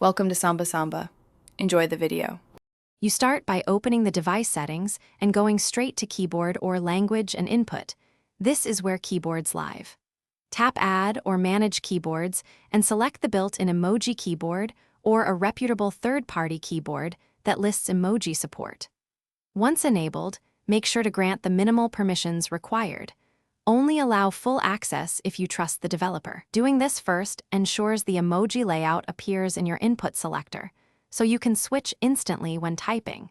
Welcome to Samba Samba. Enjoy the video. You start by opening the device settings and going straight to keyboard or language and input. This is where keyboards live. Tap Add or Manage Keyboards and select the built-in Emoji keyboard or a reputable third-party keyboard that lists emoji support. Once enabled, make sure to grant the minimal permissions required. Only allow full access if you trust the developer. Doing this first ensures the emoji layout appears in your input selector, so you can switch instantly when typing.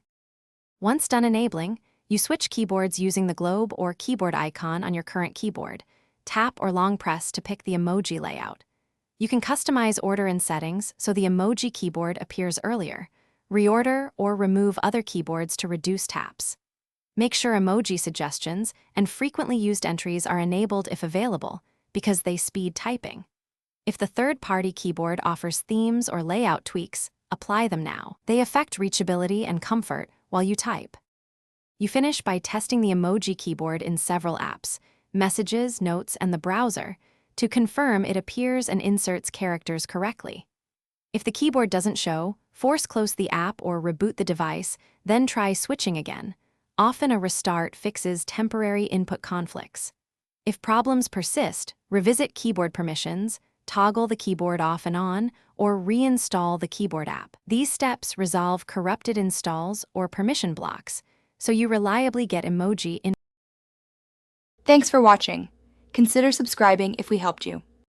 Once done enabling, you switch keyboards using the globe or keyboard icon on your current keyboard. Tap or long press to pick the emoji layout. You can customize order and settings so the emoji keyboard appears earlier. Reorder or remove other keyboards to reduce taps. Make sure emoji suggestions and frequently used entries are enabled if available, because they speed typing. If the third-party keyboard offers themes or layout tweaks, apply them now. They affect reachability and comfort while you type. You finish by testing the emoji keyboard in several apps, Messages, Notes, and the browser, to confirm it appears and inserts characters correctly. If the keyboard doesn't show, force close the app or reboot the device, then try switching again. Often a restart fixes temporary input conflicts. If problems persist, revisit keyboard permissions, toggle the keyboard off and on, or reinstall the keyboard app. These steps resolve corrupted installs or permission blocks, so you reliably get emoji in. Thanks for watching. Consider subscribing if we helped you.